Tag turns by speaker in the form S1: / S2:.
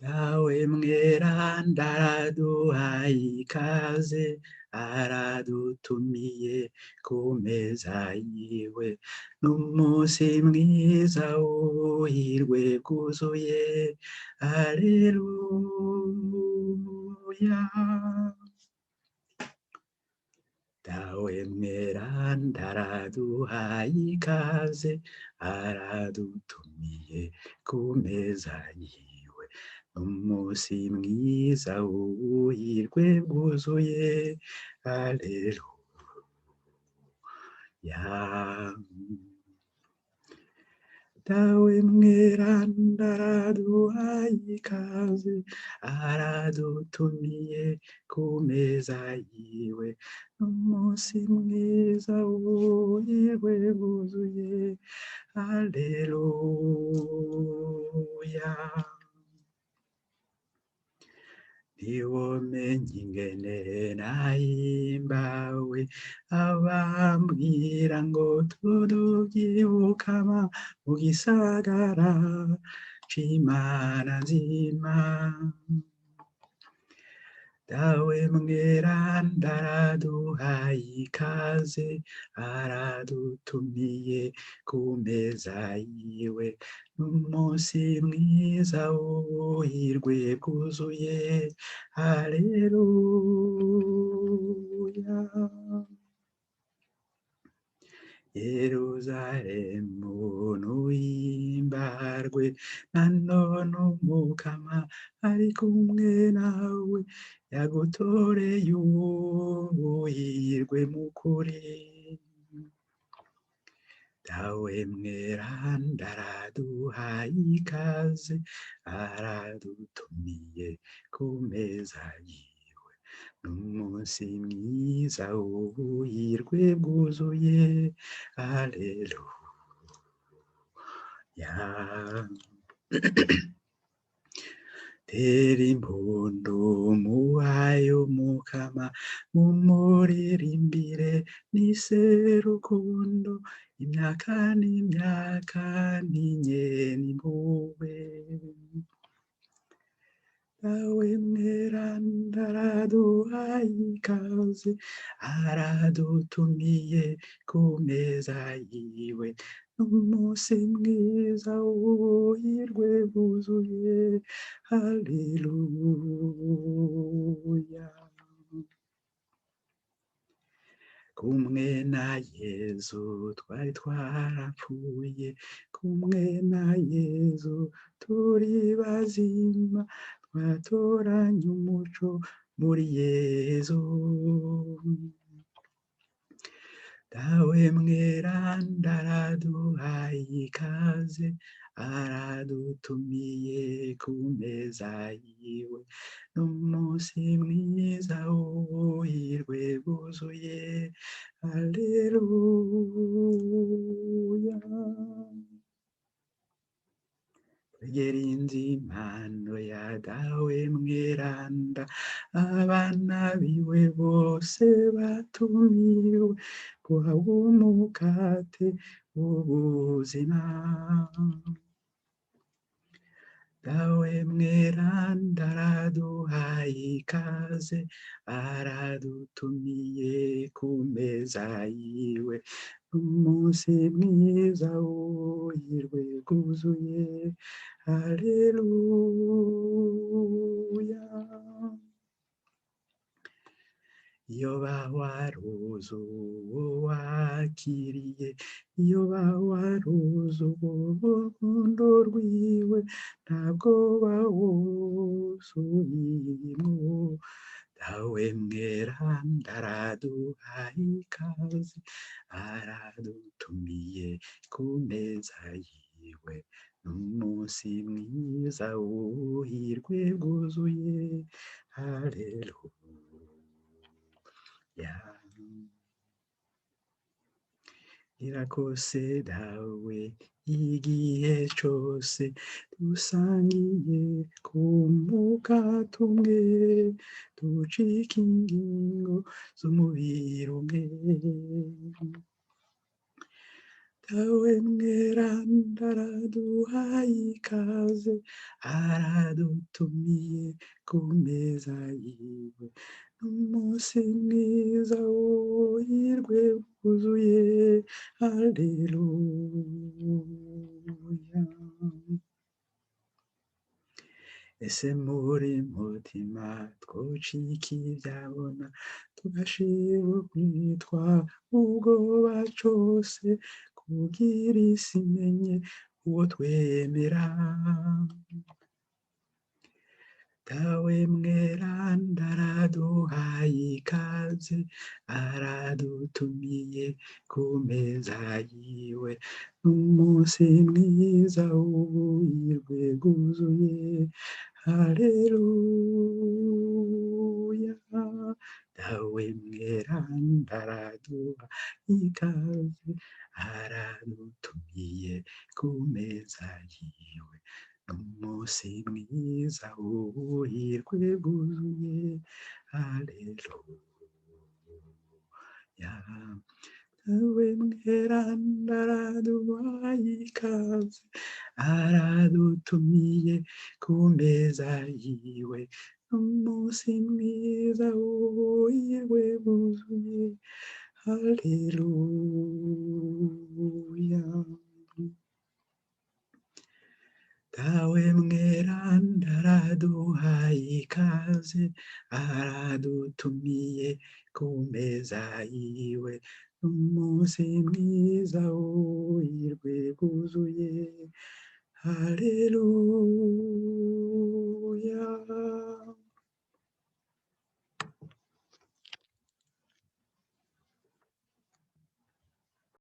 S1: Dawe mweranda araduhaye ikaze aradutumiye ku meza yiwe n'umunsi mwiza w'ubuhirwe bwuzuye aleluya. Dawe mweranda araduhaye ikaze aradutumiye ku meza yiwe umunsi mwiza w'ubuhirwe bwuzuye aleluya. Dawe mweranda araduhaye ikaze aradutumiye ku meza yiwe umunsi mwiza w'ubuhirwe bwuzuye aleluya. Ntiwomenye ingene nahimbawe abambwira ngo tudubyibukama mu gisagara c'Imana nzima. Dawe mweranda araduhaye ikaze aradutumiye ku meza yiwe n'umunsi mwiza w'ubuhirwe bwuzuye aleluya. Yeruzalemu nuhimbarwe nanone umukama ari kumwe nawe yagutoreye ubuhirwe mukuri. Dawe mweranda araduhaye ikaze aradutumiye ku meza yiwe n'umunsi mwiza w'ubuhirwe bwuzuye aleluya. Tera impundu muhaye umukama mumuririmbire n'iserukundo imyaka n'imyaka n'inyeni impuhwe. Dawe mweranda araduhaye ikaze aradutumiye ku meza yiwe n'umunsi mwiza w'ubuhirwe bwuzuye haleluya. Kumwe na Yezu twari twarapfuye, kumwe na Yezu turi bazima, twatoranye umuco muri Yezu. Dawe mweranda araduhaye ikaze aradutumiye ku meza yiwe n'umunsi mwiza w'ubuhirwe bwuzuye aleluya. Twegerinze impano ya Dawe mweranda abana biwe bose batumiwe guhabwa umukate w'ubuzima. Dawe mweranda araduhaye ikaze aradutumiye ku meza yiwe umunsi mwiza w'ubuhirwe bwuzuye haleluya. Iyo bawaruzi uwo wakiriye, iyo bawaruzi urukundo rwiwe ntabwo bawusubiyemo. Dawe mweranda araduhaye ikaze aradutumiye ku meza yiwe n'umunsi mwiza w'ubuhirwe bwuzuye haleluya. Irakose Dawe igihe cose dusangiye ku mukate umwe, ducika ingingo z'umubiri umwe. Dawe mweranda araduhaye ikaze, aradutumiye ku meza yiwe. Umunsi mwiza w'ubuhirwe bwuzuye, haleluya. Ese muri mutima twocika ibyabona, tugashira kwitwa ubwoba cose, kugira isi imenye uwo twemera. Dawe mweranda araduhaye ikaze, aradutumiye ku meza yiwe. N'umunsi mwiza w'ubuhirwe bwuzuye, haleluya. Dawe mweranda araduhaye ikaze, aradutumiye ku meza yiwe. Umunsi mwiza w'ubuhirwe bwuzuye, haleluya. Dawe mweranda araduhaye ikaze, aradutumiye ku meza yiwe. Umunsi mwiza w'ubuhirwe bwuzuye, haleluya. Dawe mweranda araduhaye ikaze, aradutumiye ku meza yiwe. Umunsi mwiza w'ubuhirwe bwuzuye, haleluya.